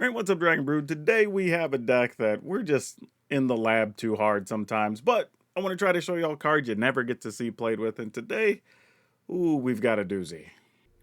Alright, what's up, Dragon Brood? Today we have a deck that we're just in the lab too hard sometimes, but I want to try to show y'all cards you never get to see played with, and today, ooh, we've got a doozy.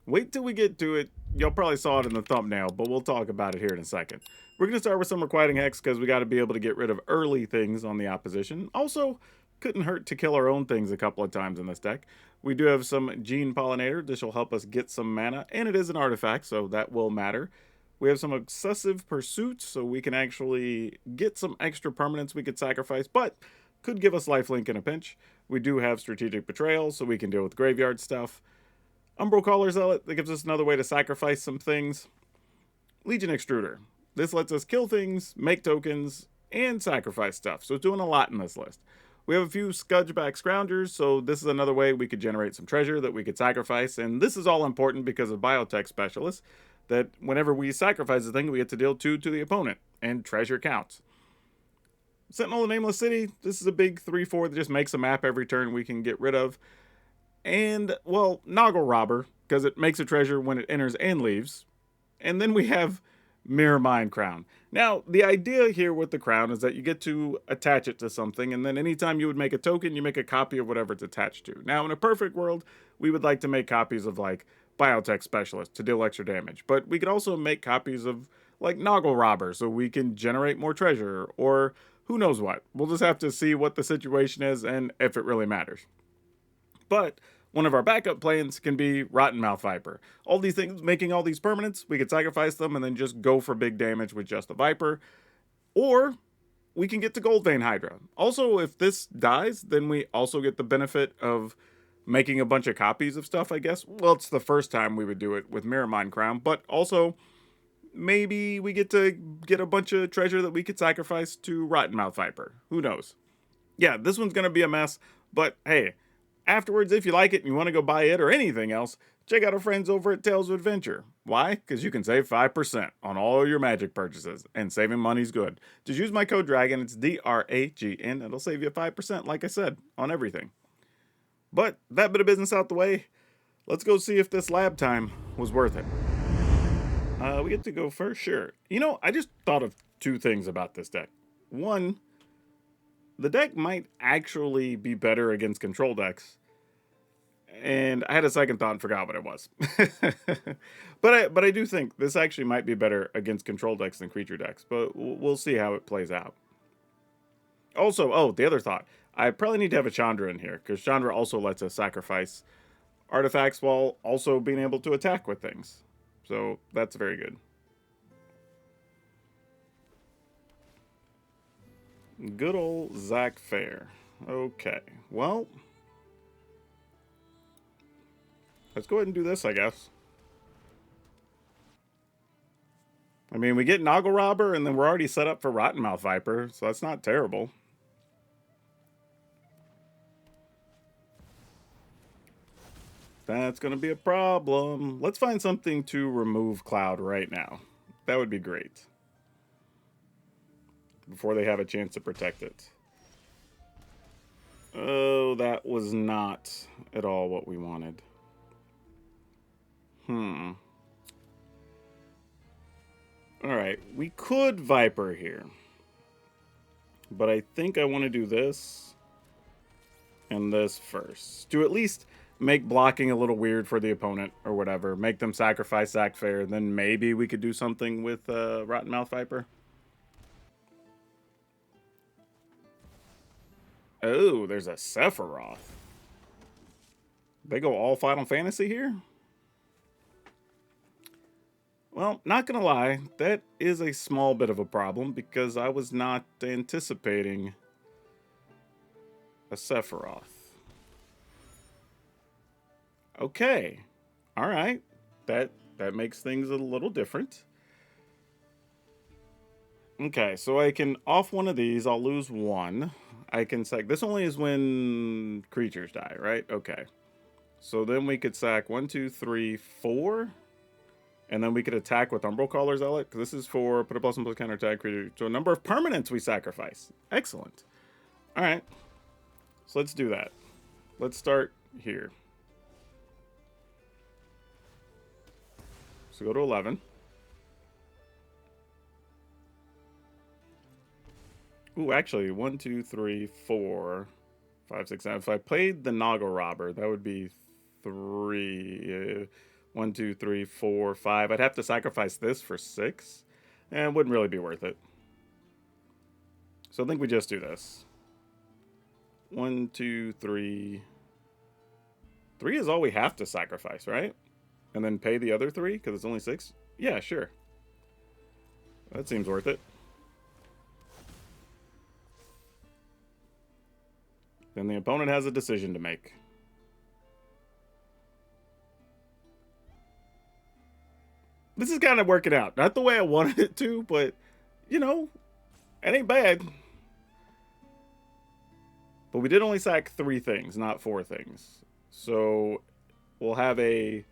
Wait till we get to it. Y'all probably saw it in the thumbnail, but we'll talk about it here in a second. We're going to start with some Requiting Hex because we got to be able to get rid of early things on the opposition. Also, couldn't hurt to kill our own things a couple of times in this deck. We do have some Gene Pollinator. This will help us get some mana, and it is an artifact, so that will matter. We have some Obsessive Pursuit, so we can actually get some extra permanents we could sacrifice, but could give us lifelink in a pinch. We do have Strategic Betrayal, so we can deal with graveyard stuff. Umbral Caller Zealot, that gives us another way to sacrifice some things. Legion Extruder. This lets us kill things, make tokens, and sacrifice stuff, so it's doing a lot in this list. We have a few Scudgeback Scroungers, so this is another way we could generate some treasure that we could sacrifice, and this is all important because of Biotech Specialists, that whenever we sacrifice a thing, we get to deal 2 to the opponent, and treasure counts. Sentinel of the Nameless City, this is a big 3-4 that just makes a map every turn we can get rid of. And, well, Noggle Robber, because it makes a treasure when it enters and leaves. And then we have Mirrormind Crown. Now, the idea here with the crown is that you get to attach it to something, and then anytime you would make a token, you make a copy of whatever it's attached to. Now, in a perfect world, we would like to make copies of, like, Biotech Specialist to deal extra damage, but we could also make copies of, like, Noggle Robber, so we can generate more treasure, or who knows what. We'll just have to see what the situation is and if it really matters. But one of our backup plans can be Rottenmouth Viper. All these things, making all these permanents, we could sacrifice them and then just go for big damage with just the Viper. Or we can get to Goldvein Hydra. Also, if this dies, then we also get the benefit of making a bunch of copies of stuff, I guess. Well, it's the first time we would do it with Mirrormind Crown, but also maybe we get to get a bunch of treasure that we could sacrifice to Rottenmouth Viper. Who knows? Yeah, this one's going to be a mess, but hey, afterwards, if you like it and you want to go buy it or anything else, check out our friends over at Tales of Adventure. Why? Because you can save 5% on all your Magic purchases, and saving money's good. Just use my code DRAGON, it's DRAGN, it'll save you 5%, like I said, on everything. But that bit of business out the way, let's go see if this lab time was worth it. We get to go first, sure. You know, I just thought of 2 things about this deck. One, the deck might actually be better against control decks. And I had a second thought and forgot what it was. but I do think this actually might be better against control decks than creature decks. But we'll see how it plays out. Also, oh, the other thought. I probably need to have a Chandra in here, because Chandra also lets us sacrifice artifacts while also being able to attack with things. So that's very good. Good old Zach Fair. Okay, well, let's go ahead and do this, I guess. I mean, we get Noggle Robber, and then we're already set up for Rottenmouth Viper, so that's not terrible. That's going to be a problem. Let's find something to remove Cloud right now. That would be great. Before they have a chance to protect it. Oh, that was not at all what we wanted. Alright, we could Viper here. But I think I want to do this and this first. To at least make blocking a little weird for the opponent or whatever. Make them sacrifice Zach Fair. Then maybe we could do something with Rottenmouth Viper. Oh, there's a Sephiroth. They go all Final Fantasy here? Well, not gonna lie, that is a small bit of a problem because I was not anticipating a Sephiroth. Okay. Alright. That makes things a little different. Okay, so I can off one of these, I'll lose 1. I can sack. This only is when creatures die, right? Okay. So then we could sack 1, 2, 3, 4. And then we could attack with Umbral Caller Zealot. Because this is for put a plus and plus counter attack creature. So a number of permanents we sacrifice. Excellent. Alright. So let's do that. Let's start here. So go to 11. Ooh, actually, 1, 2, 3, 4, 5, 6, 7. If I played the Noggle Robber, that would be 3. 1, 2, 3, 4, 5. I'd have to sacrifice this for 6. And it wouldn't really be worth it. So I think we just do this. 1, 2, 3. 3 is all we have to sacrifice, right? And then pay the other 3 because it's only 6? Yeah, sure. That seems worth it. Then the opponent has a decision to make. This is kind of working out. Not the way I wanted it to, but, you know, it ain't bad. But we did only sack 3 things, not 4 things. So we'll have a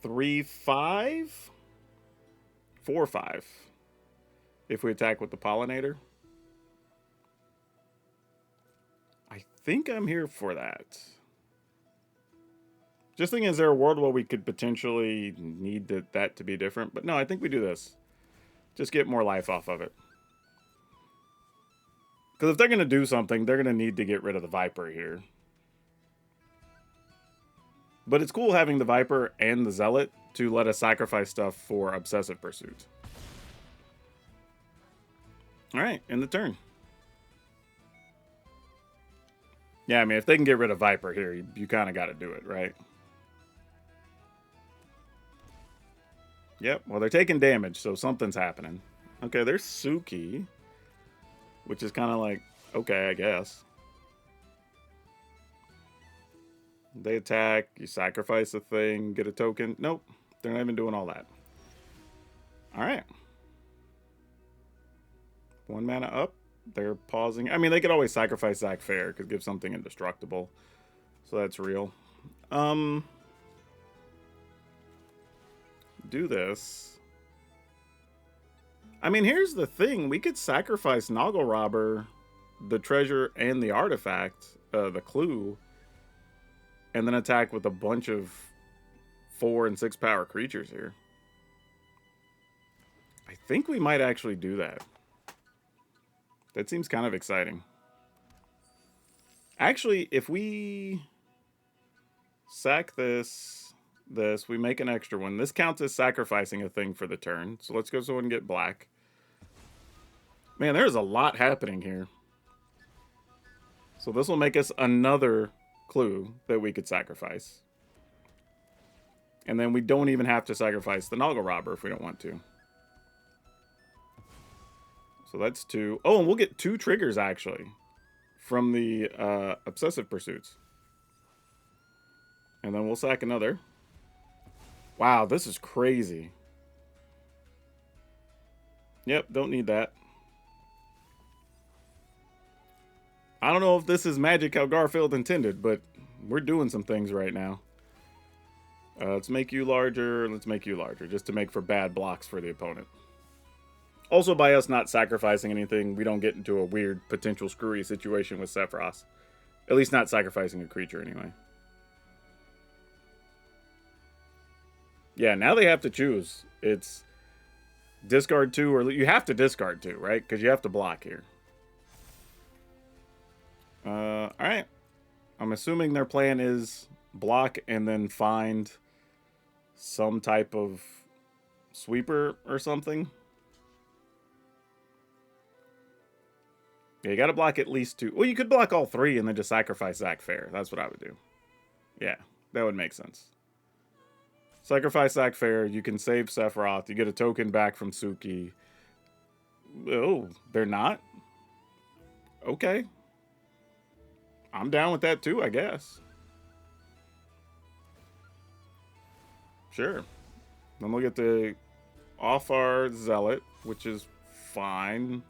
3-5? 4-5. If we attack with the Pollinator. I think I'm here for that. Just thinking, is there a world where we could potentially need that to be different? But no, I think we do this. Just get more life off of it. Because if they're going to do something, they're going to need to get rid of the Viper here. But it's cool having the Viper and the Zealot to let us sacrifice stuff for Obsessive Pursuit. Alright, end the turn. Yeah, I mean, if they can get rid of Viper here, you kind of got to do it, right? Yep, well, they're taking damage, so something's happening. Okay, there's Suki. Which is kind of like, okay, I guess. They attack, you sacrifice a thing, get a token. Nope, they're not even doing all that. Alright. 1 mana up. They're pausing. I mean, they could always sacrifice Zach Fair, could give something indestructible. So that's real. Do this. I mean, here's the thing. We could sacrifice Noggle Robber, the treasure, and the artifact, the clue, and then attack with a bunch of 4 and 6 power creatures here. I think we might actually do that. That seems kind of exciting. Actually, if we sack this, we make an extra one. This counts as sacrificing a thing for the turn. So let's go so we can get black. Man, there's a lot happening here. So this will make us another clue that we could sacrifice. And then we don't even have to sacrifice the Noggle Robber if we don't want to. So that's 2. Oh, and we'll get 2 triggers, actually, from the Obsessive Pursuits. And then we'll sack another. Wow, this is crazy. Yep, don't need that. I don't know if this is magic how Garfield intended, but we're doing some things right now. Let's make you larger. Let's make you larger, just to make for bad blocks for the opponent. Also, by us not sacrificing anything, we don't get into a weird, potential screwy situation with Sephiroth. At least not sacrificing a creature, anyway. Yeah, now they have to choose. It's discard 2, or you have to discard 2, right? Because you have to block here. Alright. I'm assuming their plan is block and then find some type of sweeper or something. Yeah, you got to block at least 2. Well, you could block all 3 and then just sacrifice Zach Fair. That's what I would do. Yeah, that would make sense. Sacrifice Zach Fair. You can save Sephiroth. You get a token back from Suki. Oh, they're not? Okay. I'm down with that too, I guess. Sure. Then we'll get the off our Zealot, which is fine.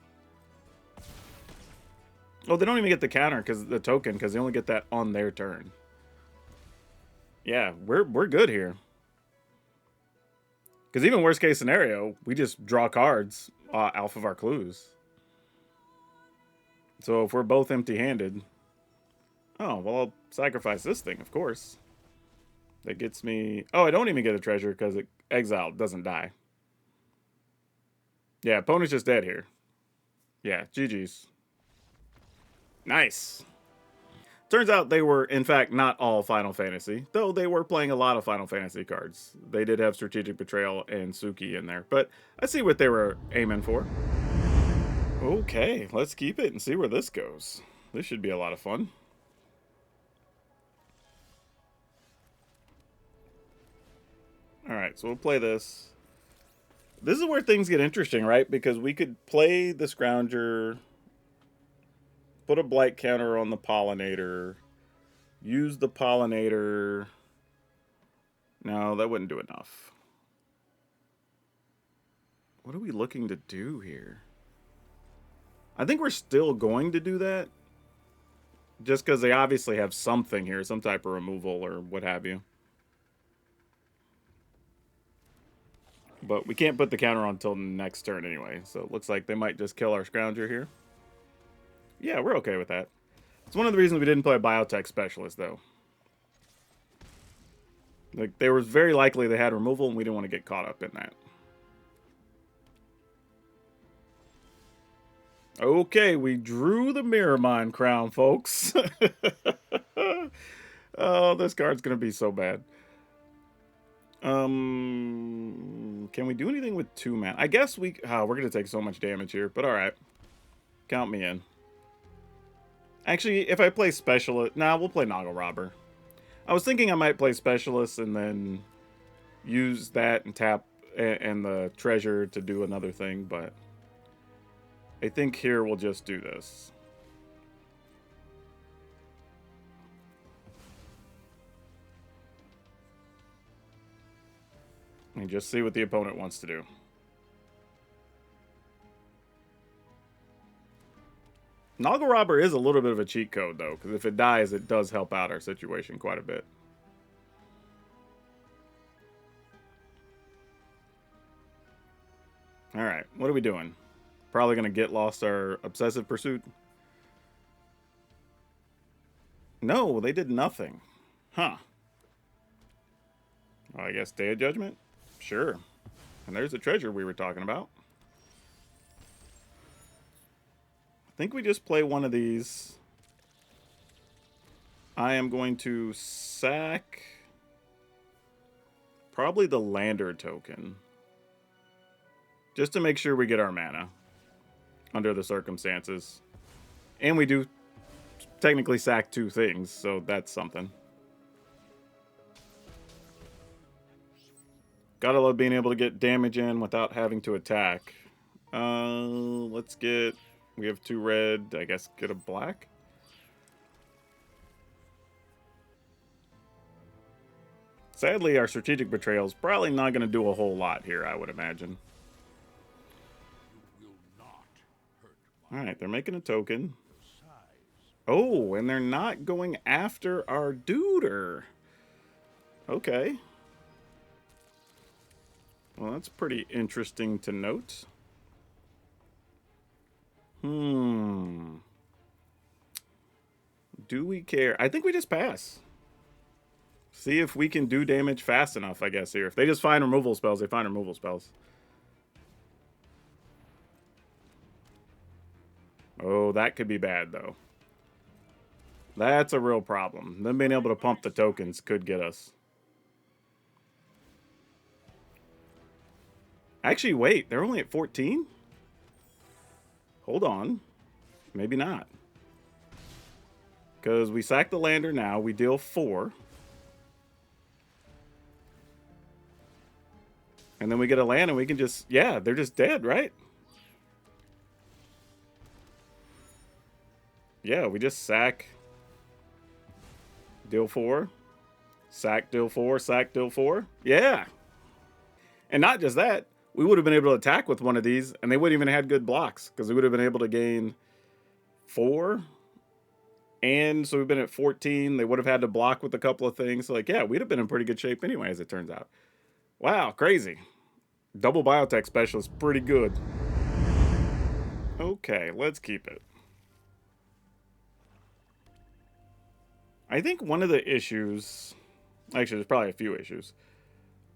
Oh, they don't even get the counter because the token, because they only get that on their turn. Yeah, we're good here. Because even worst case scenario, we just draw cards off of our clues. So if we're both empty-handed, oh, well, I'll sacrifice this thing, of course. That gets me... Oh, I don't even get a treasure because it exiled doesn't die. Yeah, opponent's just dead here. Yeah, GG's. Nice. Turns out they were, in fact, not all Final Fantasy, though they were playing a lot of Final Fantasy cards. They did have Strategic Betrayal and Suki in there, but I see what they were aiming for. Okay, let's keep it and see where this goes. This should be a lot of fun. Alright, so we'll play this. This is where things get interesting, right? Because we could play the Scrounger, put a blight counter on the Pollinator, use the Pollinator. No, that wouldn't do enough. What are we looking to do here? I think we're still going to do that. Just because they obviously have something here, some type of removal or what have you. But we can't put the counter on until next turn anyway. So it looks like they might just kill our Scrounger here. Yeah, we're okay with that. It's one of the reasons we didn't play a Biotech Specialist, though. Like, they was very likely they had removal, and we didn't want to get caught up in that. Okay, we drew the Mirrormind Crown, folks. Oh, this card's going to be so bad. Can we do anything with 2 mana? I guess we... Oh, we're going to take so much damage here, but alright. Count me in. Actually, if I play Specialist... Nah, we'll play Noggle Robber. I was thinking I might play Specialist and then use that and tap and the treasure to do another thing, but I think here we'll just do this. And just see what the opponent wants to do. Noggle Robber is a little bit of a cheat code, though, because if it dies, it does help out our situation quite a bit. Alright, what are we doing? Probably going to get lost our Obsessive Pursuit. No, they did nothing. Huh. Well, I guess Day of Judgment? Sure. And there's the treasure we were talking about. I think we just play one of these. I am going to sack probably the Lander token. Just to make sure we get our mana under the circumstances. And we do technically sack 2 things, so that's something. Gotta love being able to get damage in without having to attack. Let's get... We have 2 red. I guess get a black. Sadly, our Strategic Betrayal is probably not going to do a whole lot here, I would imagine. Alright, they're making a token. Oh, and they're not going after our duder. Okay. Well, that's pretty interesting to note. Do we care? I think we just pass. See if we can do damage fast enough, I guess, here. If they just find removal spells, they find removal spells. Oh, that could be bad, though. That's a real problem. Them being able to pump the tokens could get us. Actually, wait. They're only at 14? Hold on. Maybe not. Because we sack the Lander now. We deal 4. And then we get a land and we can just... Yeah, they're just dead, right? Yeah, we just sack... Deal 4. Sack, deal 4. Sack, deal 4. Yeah! And not just that. We would have been able to attack with one of these, and they wouldn't even have had good blocks, because we would have been able to gain 4. And so we've been at 14. They would have had to block with a couple of things. So, like, yeah, we'd have been in pretty good shape anyway, as it turns out. Wow, crazy. Double Biotech Specialist, pretty good. Okay, let's keep it. I think one of the issues... Actually, there's probably a few issues.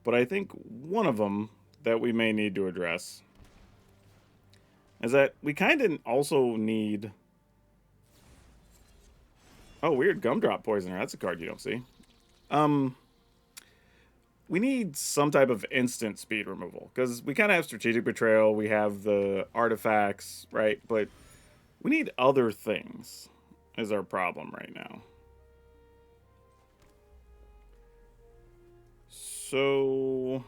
But I think one of them that we may need to address is that we kind of also need Oh, weird. Gumdrop Poisoner. That's a card you don't see. Um, we need some type of instant speed removal because we kind of have Strategic Betrayal. We have the artifacts, right? But we need other things is our problem right now. So,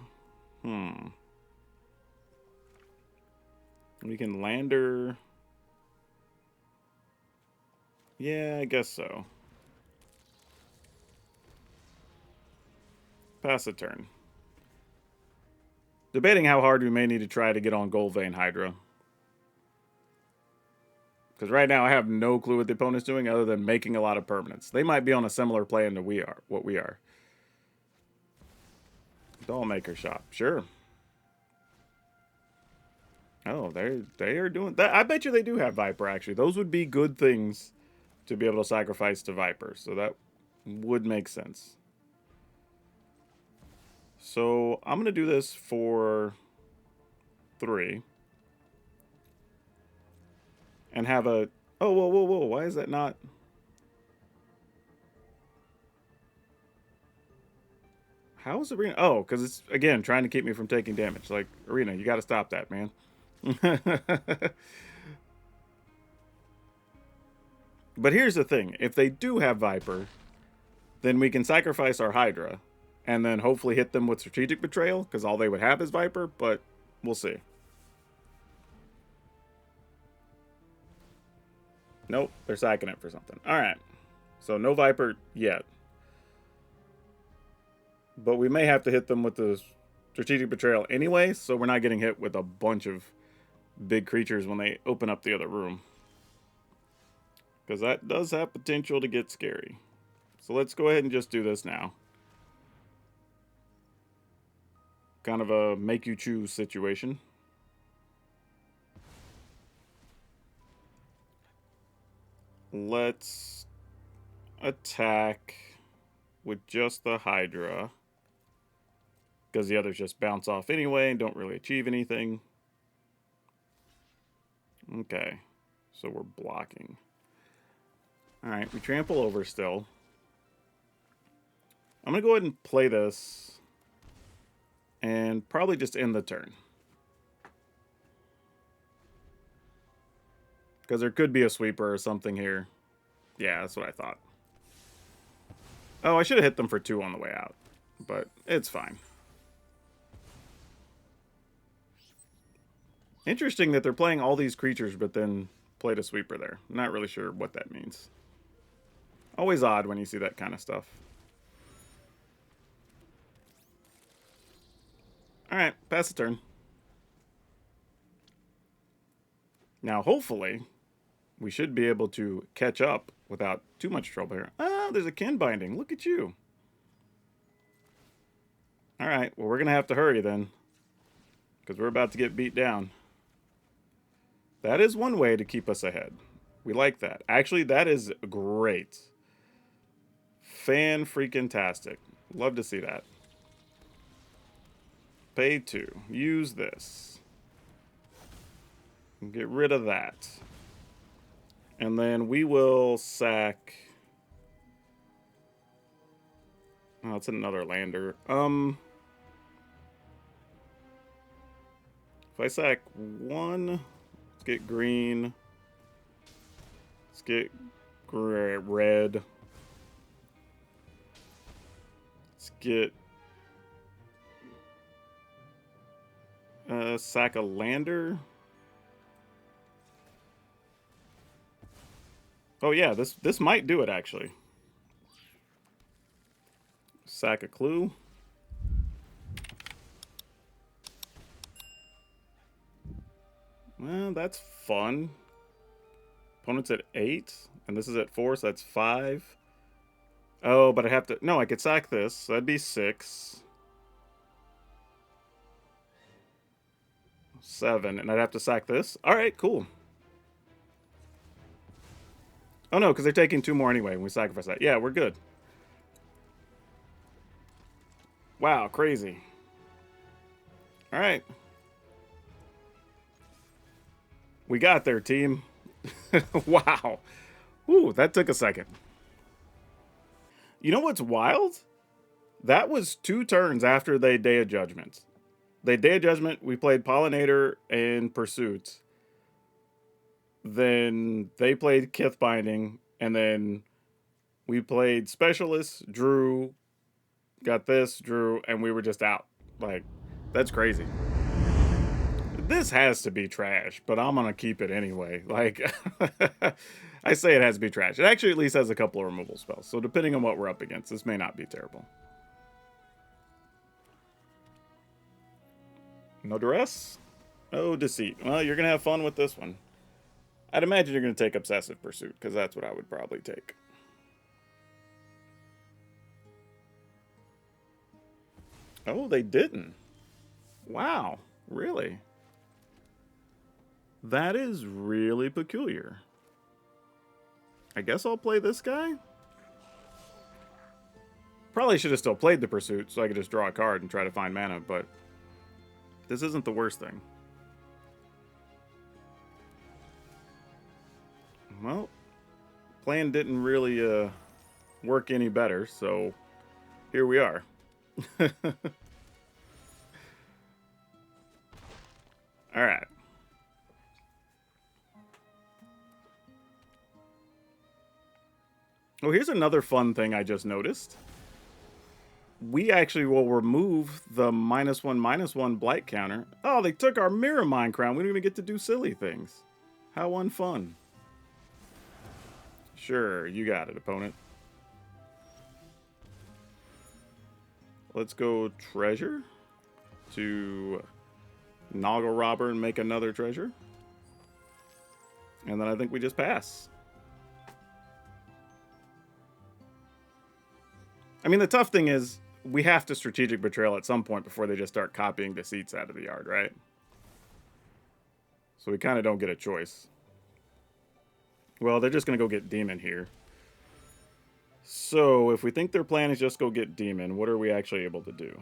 we can lander. Yeah, I guess so. Pass a turn. Debating how hard we may need to try to get on Goldvein Hydra. Because right now I have no clue what the opponent's doing other than making a lot of permanents. They might be on a similar plan to what we are. Dollmaker Shop, sure. Oh, they are doing that. I bet you they do have Viper, actually. Those would be good things to be able to sacrifice to Viper. So that would make sense. So I'm going to do this for 3. And have a... Oh, whoa, whoa, whoa. Why is that not... How is Arena... Oh, because it's, again, trying to keep me from taking damage. Like, Arena, you got to stop that, man. But here's the thing. If they do have Viper, then we can sacrifice our Hydra and then hopefully hit them with Strategic Betrayal because all they would have is Viper, but we'll see. Nope, they're sacking it for something. All right. So no Viper yet. But we may have to hit them with the Strategic Betrayal anyway, so we're not getting hit with a bunch of big creatures when they open up the other room. Because that does have potential to get scary. So let's go ahead and just do this now. Kind of a make you choose situation. Let's attack with just the Hydra. Because the others just bounce off anyway and don't really achieve anything. Okay. So we're blocking. Alright, we trample over still. I'm going to go ahead and play this. And probably just end the turn. Because there could be a sweeper or something here. Yeah, that's what I thought. Oh, I should have hit them for 2 on the way out. But it's fine. Interesting that they're playing all these creatures, but then played a sweeper there. I'm not really sure what that means. Always odd when you see that kind of stuff. Alright, pass the turn. Now, hopefully, we should be able to catch up without too much trouble here. Ah, there's a Kinbinding. Look at you. Alright, well, we're going to have to hurry then. Because we're about to get beat down. That is one way to keep us ahead. We like that. Actually, that is great. Fan-freaking-tastic. Love to see that. Pay 2. Use this. Get rid of that. And then we will sack... Oh, it's another lander. If I sack 1, let's get green. Let's get red. Let's get sack a lander. Oh yeah, this might do it actually. Sack a clue. Well, that's fun. Opponent's at 8, and this is at 4, so that's 5. Oh, but I have to... No, I could sack this, so that'd be 6. 7, and I'd have to sack this. Alright, cool. Oh no, because they're taking 2 more anyway when we sacrifice that. Yeah, we're good. Wow, crazy. Alright. We got there, team. Wow. Ooh, that took a second. You know what's wild? That was 2 turns after they Day of Judgment. They Day of Judgment, we played Pollinator and Pursuit. Then they played Kithbinding, and then we played Specialist, drew, got this, drew, and we were just out. Like, that's crazy. This has to be trash, but I'm gonna keep it anyway. Like, I say it has to be trash. It actually at least has a couple of removal spells, so depending on what we're up against, this may not be terrible. No duress? No deceit. Well, you're gonna have fun with this one. I'd imagine you're gonna take Obsessive Pursuit, because that's what I would probably take. Oh, they didn't. Wow, really? That is really peculiar. I guess I'll play this guy? Probably should have still played the Pursuit so I could just draw a card and try to find mana, but this isn't the worst thing. Well, plan didn't really work any better, so here we are. All right. Oh, here's another fun thing I just noticed. We actually will remove the -1/-1 blight counter. Oh, they took our Mirrormind Crown. We don't even get to do silly things. How unfun. Sure, you got it, opponent. Let's go treasure to Noggle Robber and make another treasure. And then I think we just pass. I mean, the tough thing is we have to Strategic Betrayal at some point before they just start copying deceits out of the yard, right? So we kind of don't get a choice. Well, they're just going to go get Demon here. So if we think their plan is just go get Demon, what are we actually able to do?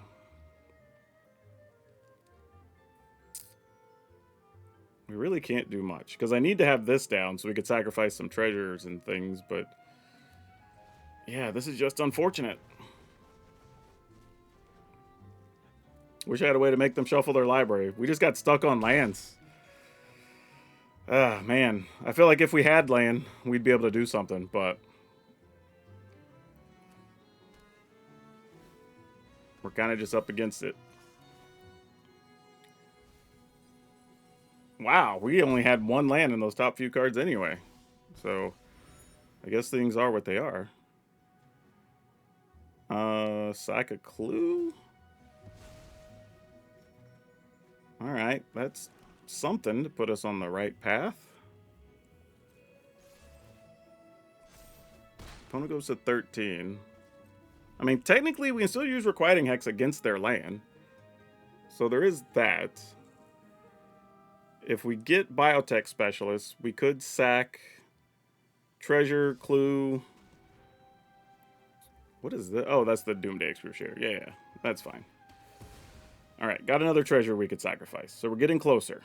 We really can't do much, because I need to have this down so we could sacrifice some treasures and things, but yeah, this is just unfortunate. Wish I had a way to make them shuffle their library. We just got stuck on lands. Ah, man. I feel like if we had land, we'd be able to do something, but we're kind of just up against it. Wow, we only had 1 land in those top few cards anyway. So, I guess things are what they are. Sack a Clue? Alright, that's something to put us on the right path. Opponent goes to 13. I mean, technically, we can still use Requiting Hex against their land. So there is that. If we get Biotech Specialists, we could sack Treasure, Clue. What is that? Oh, that's the Doomday Excruciator. Yeah, that's fine. All right, got another treasure we could sacrifice. So we're getting closer.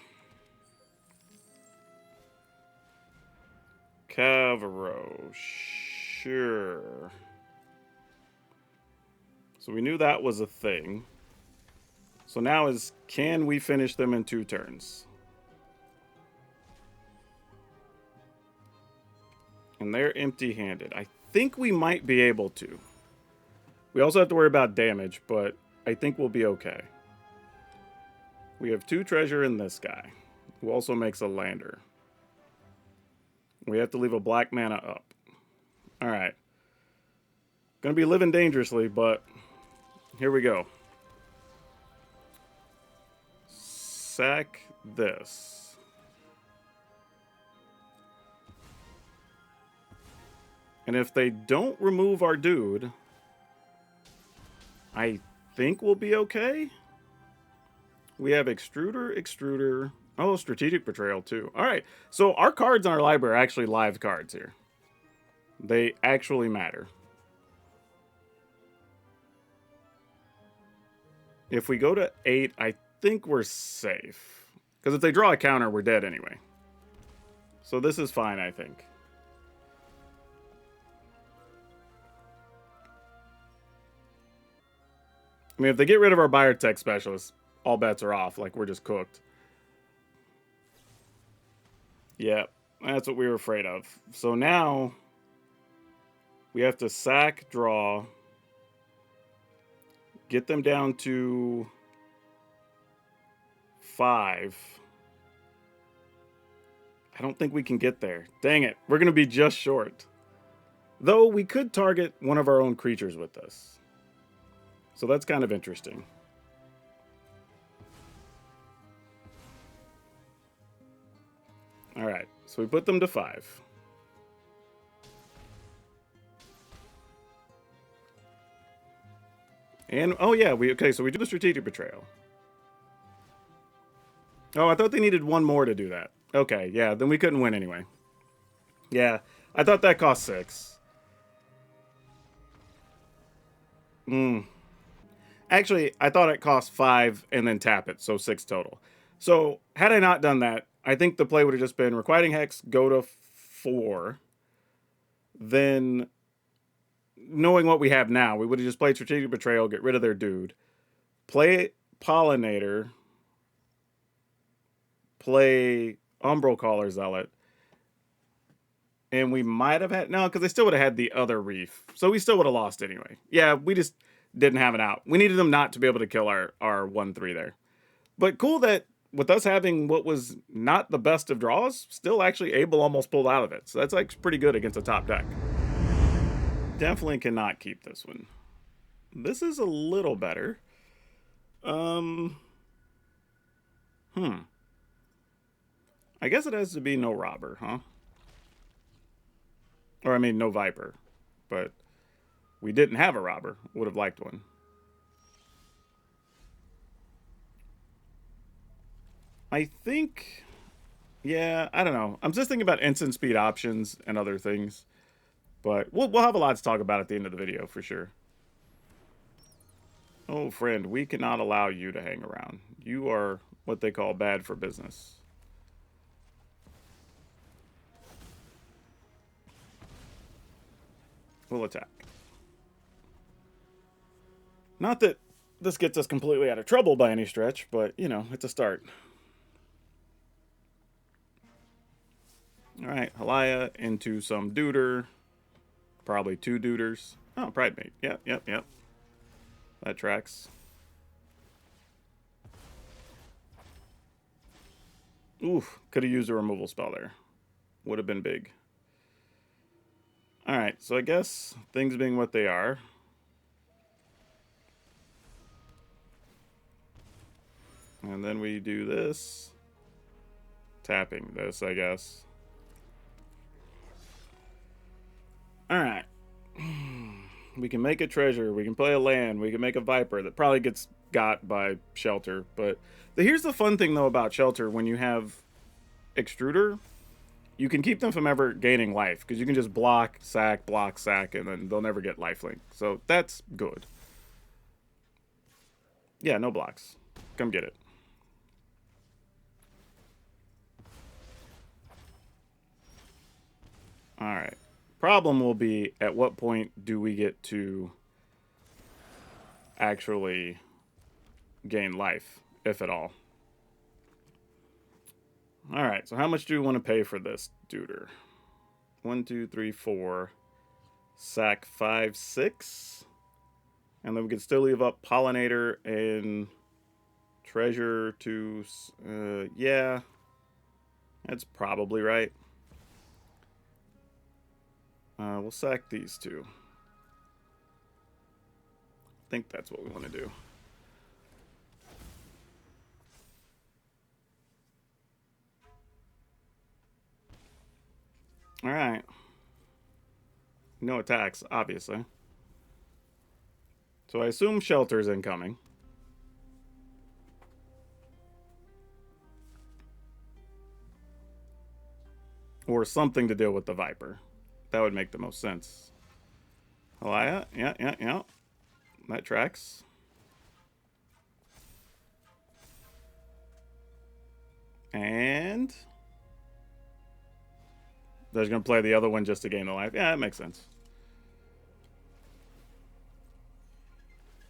Cavero, sure. So we knew that was a thing. So now is, can we finish them in 2 turns? And they're empty-handed. I think we might be able to. We also have to worry about damage, but I think we'll be okay. We have 2 treasure in this guy, who also makes a lander. We have to leave a black mana up. Alright. Gonna be living dangerously, but here we go. Sack this. And if they don't remove our dude, I think we'll be okay. We have Extruder. Oh, Strategic Betrayal too. All right, so our cards in our library are actually live cards here. They actually matter. If we go to 8, I think we're safe. Because if they draw a counter, we're dead anyway. So this is fine, I think. I mean, if they get rid of our biotech specialist, all bets are off. Like, we're just cooked. Yeah, that's what we were afraid of. So now we have to sack, draw, get them down to 5. I don't think we can get there. Dang it. We're going to be just short. Though we could target one of our own creatures with this. So that's kind of interesting. All right. So we put them to 5. And, oh yeah, okay, so we do the strategic betrayal. Oh, I thought they needed one more to do that. Okay, yeah, then we couldn't win anyway. Yeah, I thought that cost 6. Actually, I thought it cost 5 and then tap it, so 6 total. So, had I not done that, I think the play would have just been Requiting Hex, go to 4. Then, knowing what we have now, we would have just played Strategic Betrayal, get rid of their dude. Play Pollinator. Play Umbral Caller Zealot. And we might have had... No, because they still would have had the other Reef. So we still would have lost anyway. Yeah, we just didn't have it out. We needed them not to be able to kill our 1/3 there. But cool that with us having what was not the best of draws, still actually Abel almost pulled out of it. So that's like pretty good against a top deck. Definitely cannot keep this one. This is a little better. I guess it has to be no robber, huh? Or I mean no viper. But we didn't have a robber. Would have liked one. I think, yeah, I don't know. I'm just thinking about instant speed options and other things. But we'll have a lot to talk about at the end of the video, for sure. Oh, friend, we cannot allow you to hang around. You are what they call bad for business. We'll attack. Not that this gets us completely out of trouble by any stretch, but, you know, it's a start. All right, Halaya into some Deuter. Probably 2 Deuters. Oh, Pridemate. Yep. That tracks. Oof, could have used a removal spell there. Would have been big. All right, so I guess things being what they are. And then we do this. Tapping this, I guess. Alright. We can make a treasure. We can play a land. We can make a viper that probably gets got by shelter. But here's the fun thing, though, about shelter. When you have extruder, you can keep them from ever gaining life. Because you can just block, sack, and then they'll never get lifelink. So that's good. Yeah, no blocks. Come get it. Alright. Problem will be, at what point do we get to actually gain life, if at all? Alright, so how much do we want to pay for this Deuter? 1, 2, 3, 4. Sack 5, 6. And then we can still leave up Pollinator and Treasure to... yeah. That's probably right. We'll sack these 2. I think that's what we want to do. Alright. No attacks, obviously. So I assume shelter's incoming. Or something to deal with the Viper. That would make the most sense. Halaya? Yeah. That tracks. And... they're going to play the other one just to gain the life. Yeah, that makes sense.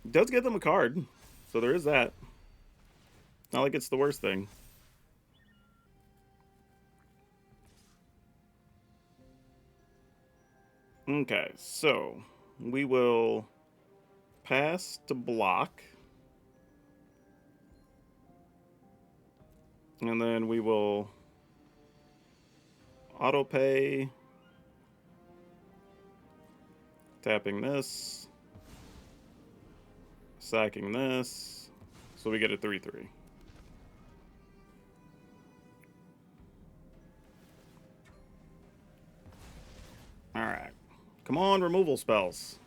It does get them a card, so there is that. Not like it's the worst thing. Okay, so we will pass to block. And then we will auto pay. Tapping this. Sacking this. So we get a 3/3. Alright. Come on, removal spells.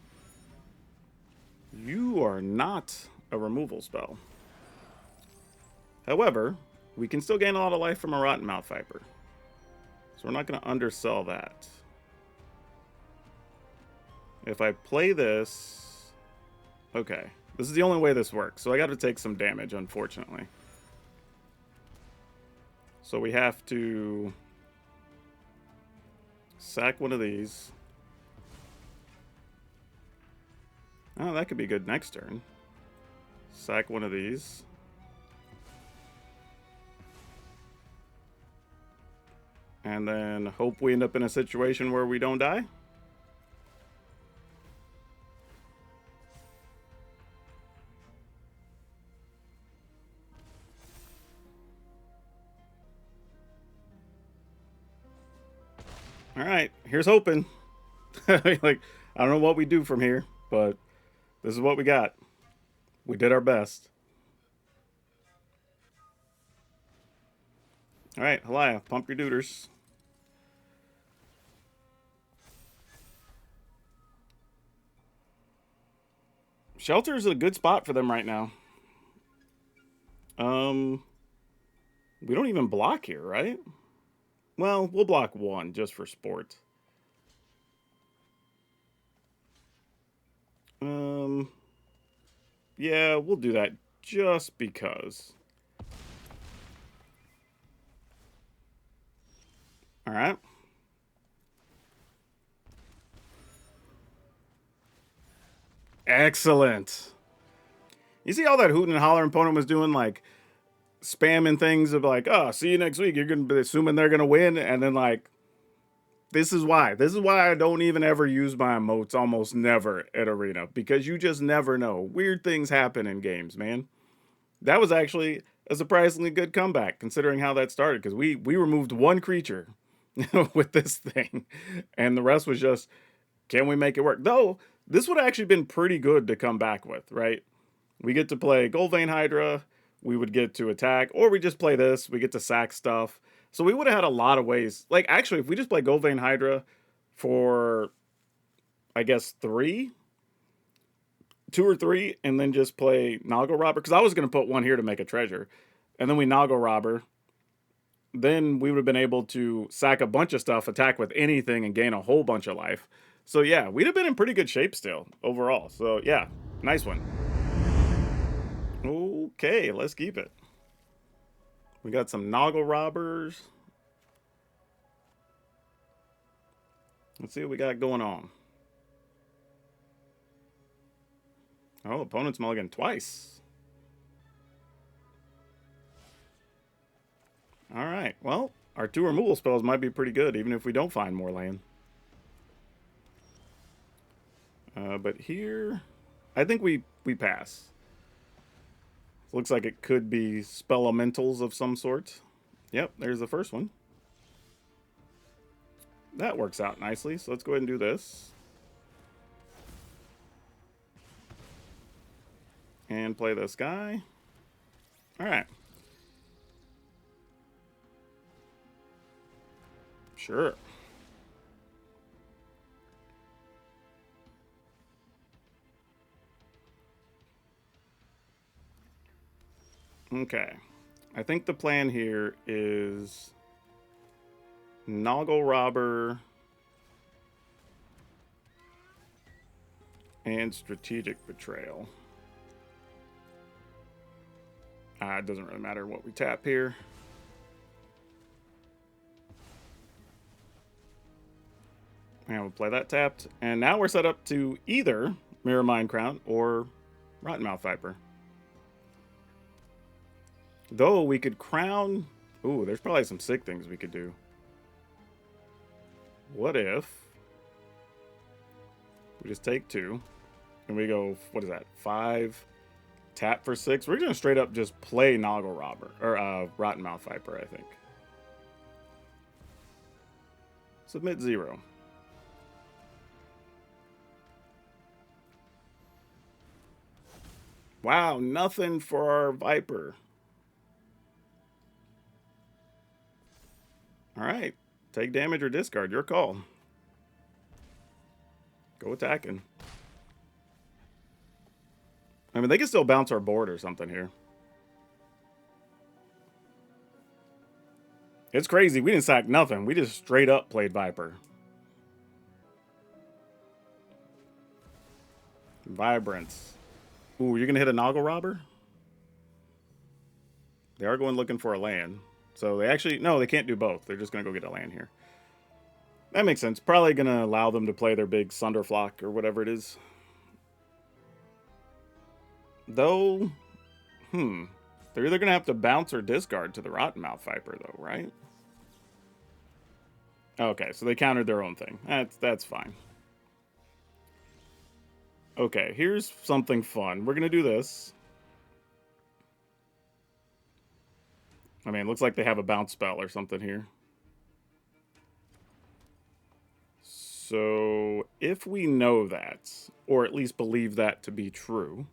You are not a removal spell. However, we can still gain a lot of life from a Rotten Mouth Viper. So we're not going to undersell that. If I play this... Okay. This is the only way this works. So I got to take some damage, unfortunately. So we have to... sack one of these. Oh, that could be good next turn. Sack one of these. And then hope we end up in a situation where we don't die. All right, here's hoping. Like, I don't know what we do from here, but this is what we got. We did our best. All right, Halaya, pump your duders. Shelter is a good spot for them right now. We don't even block here, right? Well, we'll block one just for sport. Yeah, we'll do that just because. All right. Excellent. You see all that hooting and hollering opponent was doing, like spamming things of like, oh, see you next week. You're gonna be assuming they're gonna win, and then like, this is why. This is why I don't even ever use my emotes, almost never at Arena, because you just never know. Weird things happen in games, man. That was actually a surprisingly good comeback, considering how that started, because we removed one creature with this thing, and the rest was just, can we make it work? Though, this would have actually been pretty good to come back with, right? We get to play Goldvein Hydra, we would get to attack, or we just play this, we get to sack stuff. So we would have had a lot of ways. Like, actually, if we just play Goldvein Hydra for, I guess, 2 or 3, and then just play Noggle Robber, because I was going to put one here to make a treasure, and then we Noggle Robber, then we would have been able to sack a bunch of stuff, attack with anything, and gain a whole bunch of life. So yeah, we'd have been in pretty good shape still, overall. So yeah, nice one. Okay, let's keep it. We got some Noggle Robbers. Let's see what we got going on. Oh, opponent's mulligan twice. All right, well, our 2 removal spells might be pretty good, even if we don't find more land. But here, I think we pass. Looks like it could be spell-elementals of some sort. Yep, there's the first one. That works out nicely, so let's go ahead and do this. And play this guy. Alright. Sure. Okay. I think the plan here is Noggle Robber and Strategic Betrayal. It doesn't really matter what we tap here. And we'll play that tapped. And now we're set up to either Mirrormind Crown or Rottenmouth Viper. Though we could crown... Ooh, there's probably some sick things we could do. What if we just take 2 and we go, what is that, 5, tap for 6? We're going to straight up just play Noggle Robber, or Rottenmouth Viper, I think. Submit 0. Wow, nothing for our Viper. Alright, take damage or discard, your call. Go attacking. I mean, they can still bounce our board or something here. It's crazy, we didn't sack nothing. We just straight up played Viper. Vibrance. Ooh, you're gonna hit a Noggle Robber? They are going looking for a land. So they actually... No, they can't do both. They're just gonna go get a land here. That makes sense. Probably gonna allow them to play their big Sunderflock or whatever it is. Though... They're either gonna have to bounce or discard to the Rottenmouth Viper, though, right? Okay, so they countered their own thing. That's fine. Okay, here's something fun. We're gonna do this. I mean, it looks like they have a bounce spell or something here. So, if we know that, or at least believe that to be true...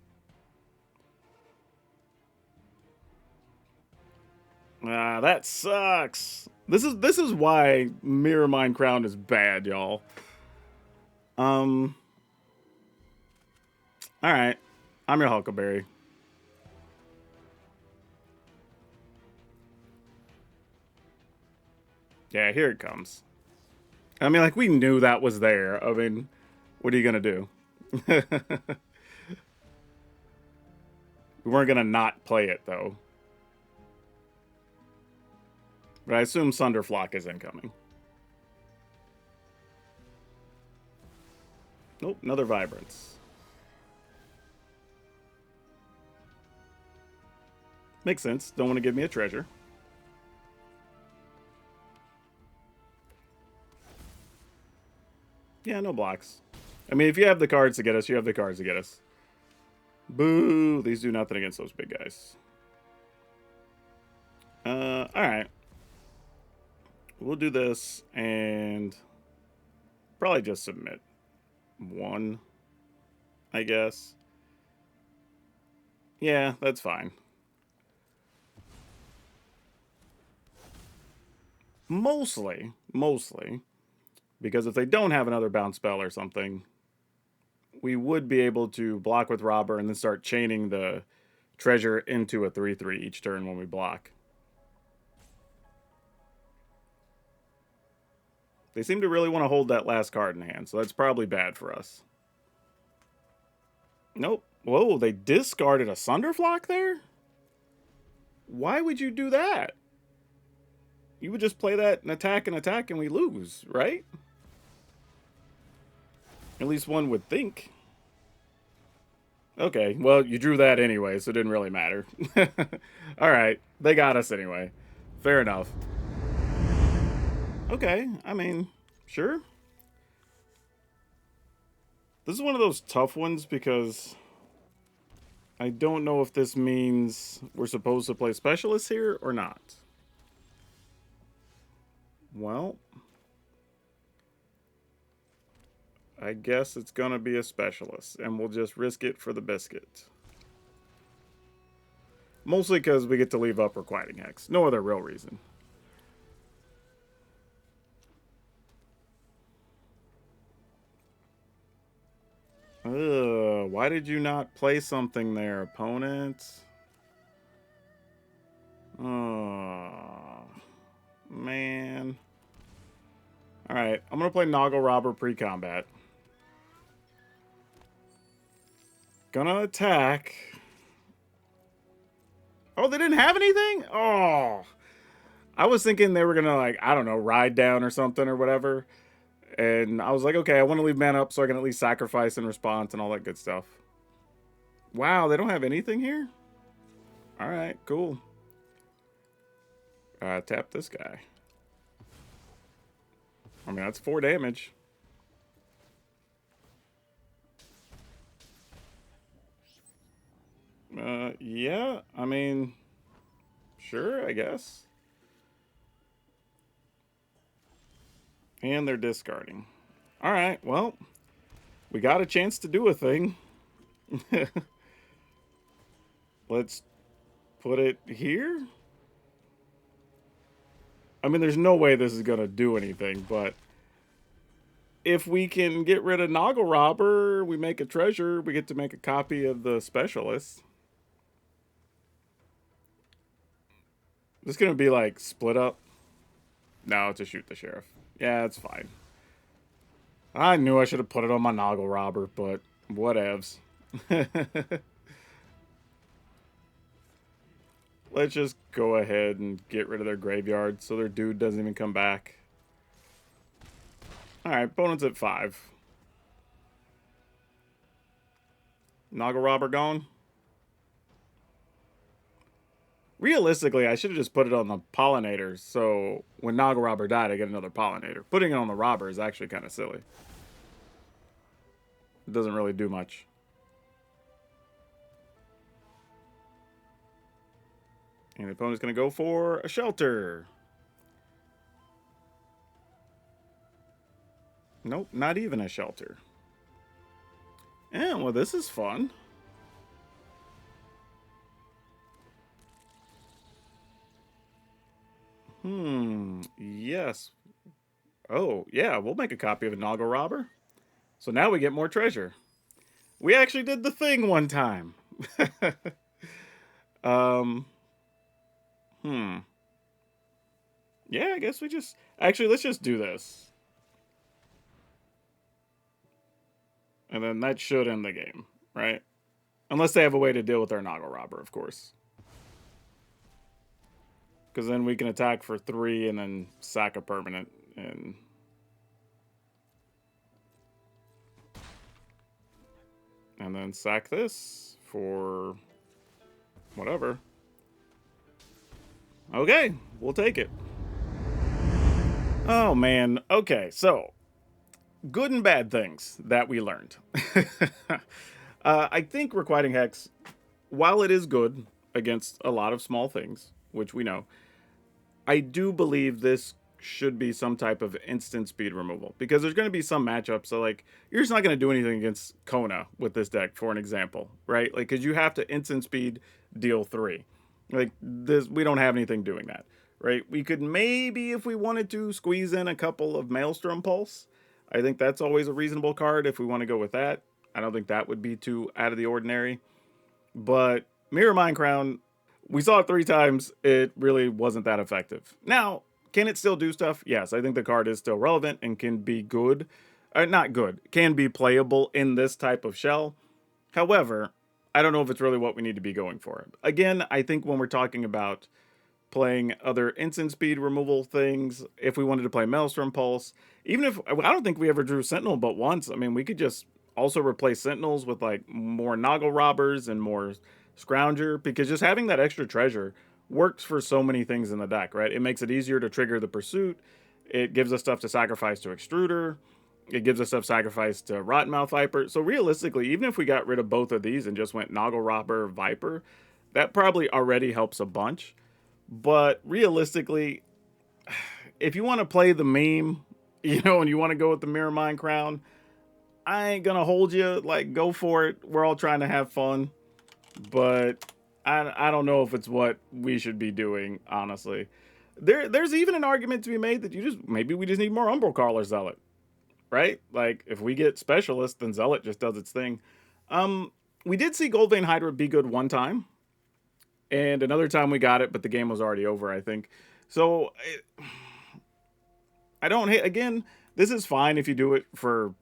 that sucks. This is why Mirrormind Crown is bad, y'all. Alright. I'm your Huckleberry. Yeah, here it comes. I mean, like, we knew that was there. I mean, what are you gonna do? We weren't gonna not play it, though. But I assume Sunderflock is incoming. Nope, another Vibrance. Makes sense. Don't want to give me a treasure. Yeah, no blocks. I mean, if you have the cards to get us, you have the cards to get us. Boo! These do nothing against those big guys. Alright. We'll do this and probably just submit 1, I guess. Yeah, that's fine. Mostly, because if they don't have another bounce spell or something, we would be able to block with Robber and then start chaining the treasure into a 3/3 each turn when we block. They seem to really want to hold that last card in hand, so that's probably bad for us. Nope. Whoa, they discarded a Sunderflock there? Why would you do that? You would just play that and attack and we lose, right? At least one would think. Okay, well, you drew that anyway, so it didn't really matter. Alright, they got us anyway. Fair enough. Okay, I mean, sure. This is one of those tough ones because I don't know if this means we're supposed to play Specialists here or not. Well, I guess it's gonna be a Specialist, and we'll just risk it for the biscuit. Mostly because we get to leave up Requiting Hex. No other real reason. Ugh, why did you not play something there, opponent? Oh, man. Alright, I'm going to play Noggle Robber pre-combat. Gonna attack. Oh, they didn't have anything? Oh. I was thinking they were going to, like, I don't know, ride down or something or whatever. And I was like, okay, I want to leave mana up so I can at least sacrifice in response and all that good stuff. Wow, they don't have anything here? Alright, cool. Tap this guy. I mean, that's 4 damage. Yeah, I mean, sure, I guess. And they're discarding. Alright, well, we got a chance to do a thing. Let's put it here. I mean, there's no way this is going to do anything, but if we can get rid of Noggle Robber, we make a treasure, we get to make a copy of the Specialist. This going to be like split up? No, to shoot the Sheriff. Yeah, it's fine. I knew I should have put it on my Noggle Robber, but whatevs. Let's just go ahead and get rid of their graveyard so their dude doesn't even come back. Alright, opponent's at 5. Noggle Robber gone. Realistically, I should have just put it on the Pollinator, so when Noggle Robber died, I get another Pollinator. Putting it on the Robber is actually kind of silly. It doesn't really do much. And the opponent's going to go for a Shelter. Nope, not even a Shelter. Yeah, well, this is fun. Yes. Oh, yeah, we'll make a copy of a Noggle Robber. So now we get more treasure. We actually did the thing one time. Yeah, I guess we just... Actually, let's just do this. And then that should end the game, right? Unless they have a way to deal with our Noggle Robber, of course. Because then we can attack for 3 and then sack a permanent. And then sack this for whatever. Okay, we'll take it. Oh, man. Okay, so good and bad things that we learned. I think Requiting Hex, while it is good against a lot of small things, which we know, I do believe this should be some type of instant speed removal, because there's going to be some matchups. So, like, you're just not going to do anything against Kona with this deck, for an example, right? Like, because you have to instant speed deal 3. Like, this, we don't have anything doing that, right? We could maybe, if we wanted to, squeeze in a couple of Maelstrom Pulse. I think that's always a reasonable card if we want to go with that. I don't think that would be too out of the ordinary. But Mirrormind Crown, we saw it 3 times. It really wasn't that effective. Now, can it still do stuff? Yes, I think the card is still relevant and can be good. Not good. Can be playable in this type of shell. However, I don't know if it's really what we need to be going for. Again, I think when we're talking about playing other instant speed removal things, if we wanted to play Maelstrom Pulse, even if, I don't think we ever drew Sentinel but once. I mean, we could just also replace Sentinels with like more Noggle Robbers and more Scrounger, because just having that extra treasure works for so many things in the deck, right? It makes it easier to trigger the Pursuit. It gives us stuff to sacrifice to Extruder. It gives us stuff sacrificed to Rottenmouth Viper. So realistically, even if we got rid of both of these and just went Noggle Robber, Viper, that probably already helps a bunch. But realistically, if you want to play the meme, you know, and you want to go with the Mirrormind Crown, I ain't gonna hold you. Like, go for it. We're all trying to have fun. But I don't know if it's what we should be doing, honestly. There's even an argument to be made that maybe we just need more Umbral Caller Zealot, right? Like, if we get Specialist, then Zealot just does its thing. We did see Goldvein Hydra be good one time, and another time we got it, but the game was already over, I think. So, I don't hate, again, this is fine if you do it for,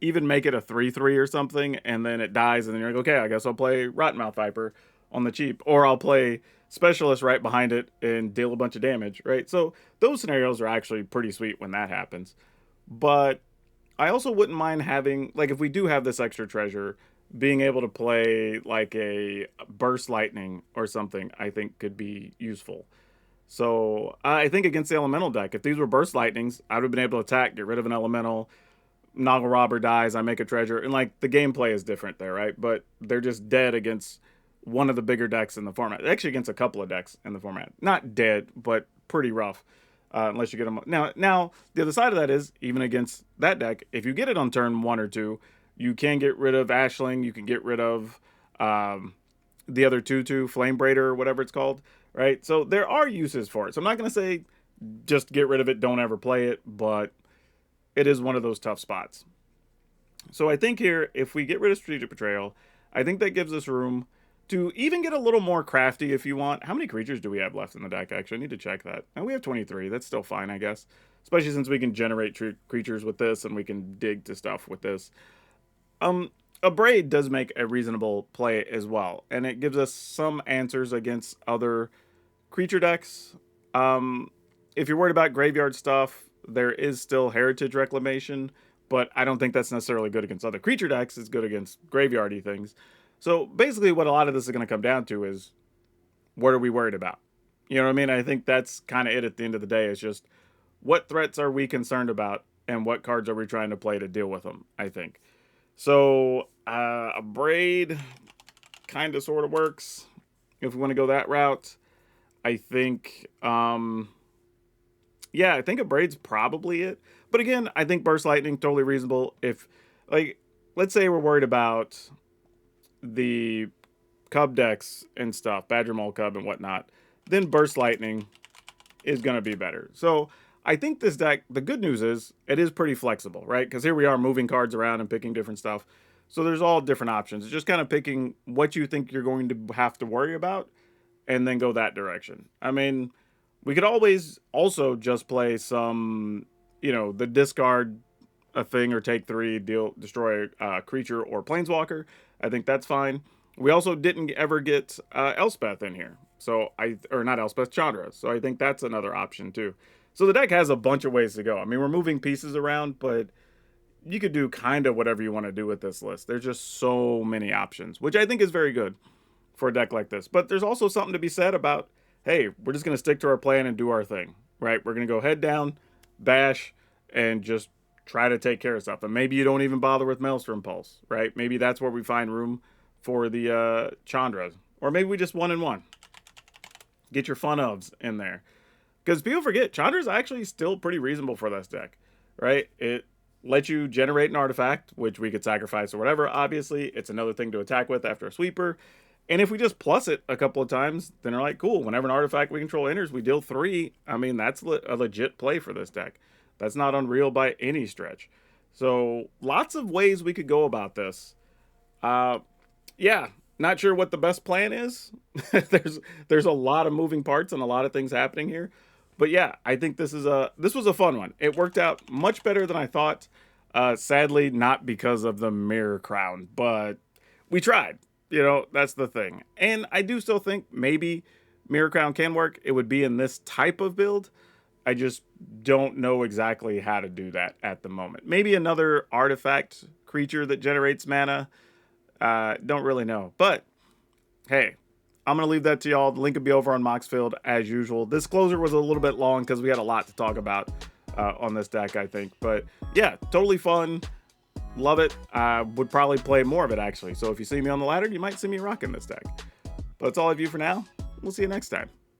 even make it a 3/3 or something, and then it dies, and then you're like, okay, I guess I'll play Rottenmouth Viper on the cheap, or I'll play Specialist right behind it and deal a bunch of damage, right? So those scenarios are actually pretty sweet when that happens. But I also wouldn't mind having, like, if we do have this extra treasure, being able to play like a burst lightning or something, I think could be useful. So I think against the elemental deck, if these were burst lightnings, I would have been able to attack, get rid of an elemental. Noggle Robber dies, I make a treasure, and like the gameplay is different there, right? But they're just dead against one of the bigger decks in the format. Actually, against a couple of decks in the format. Not dead, but pretty rough. Unless you get them now. The other side of that is even against that deck, if you get it on turn 1 or 2, you can get rid of Ashling. You can get rid of the other 2/2 Flame Braider or whatever it's called, right? So there are uses for it. So I'm not going to say just get rid of it, don't ever play it, but it is one of those tough spots. So I think here, if we get rid of Strategic Betrayal, I think that gives us room to even get a little more crafty if you want. How many creatures do we have left in the deck, actually? I need to check that. And we have 23. That's still fine, I guess. Especially since we can generate creatures with this and we can dig to stuff with this. A Braid does make a reasonable play as well. And it gives us some answers against other creature decks. If you're worried about graveyard stuff, there is still Heritage Reclamation, but I don't think that's necessarily good against other creature decks. It's good against graveyardy things. So basically what a lot of this is going to come down to is, what are we worried about? You know what I mean? I think that's kind of it at the end of the day. It's just, what threats are we concerned about and what cards are we trying to play to deal with them, I think. So a Braid kind of sort of works if we want to go that route. I think, yeah, I think a Braid's probably it. But again, I think Burst Lightning, totally reasonable. If, like, let's say we're worried about the Cub decks and stuff, Badger Mole Cub and whatnot, then Burst Lightning is going to be better. So I think this deck, the good news is, it is pretty flexible, right? Because here we are moving cards around and picking different stuff. So there's all different options. It's just kind of picking what you think you're going to have to worry about and then go that direction. I mean, we could always also just play some, the discard a thing or take 3, destroy a creature or planeswalker. I think that's fine. We also didn't ever get Elspeth in here. Or not Elspeth, Chandra. So I think that's another option too. So the deck has a bunch of ways to go. I mean, we're moving pieces around, but you could do kind of whatever you want to do with this list. There's just so many options, which I think is very good for a deck like this. But there's also something to be said about, hey, we're just going to stick to our plan and do our thing, right? We're going to go head down, bash, and just try to take care of stuff. And maybe you don't even bother with Maelstrom Pulse, right? Maybe that's where we find room for the Chandras. Or maybe we just 1-1. Get your fun ofs in there. Because people forget, Chandra's actually still pretty reasonable for this deck, right? It lets you generate an artifact, which we could sacrifice or whatever. Obviously, it's another thing to attack with after a sweeper. And if we just plus it a couple of times, then they're like, cool, whenever an artifact we control enters, we deal 3. I mean, that's a legit play for this deck. That's not unreal by any stretch. So lots of ways we could go about this. Yeah, not sure what the best plan is. there's a lot of moving parts and a lot of things happening here. But yeah, I think this was a fun one. It worked out much better than I thought. Sadly, not because of the Mirror Crown, but we tried. That's the thing. And I do still think maybe Mirror Crown can work. It would be in this type of build. I just don't know exactly how to do that at the moment. Maybe another artifact creature that generates mana. Don't really know. But, hey, I'm going to leave that to y'all. The link will be over on Moxfield as usual. This closer was a little bit long because we had a lot to talk about on this deck, I think. But, yeah, totally fun. Love it. I would probably play more of it, actually. So if you see me on the ladder, you might see me rocking this deck. But that's all I have for now. We'll see you next time.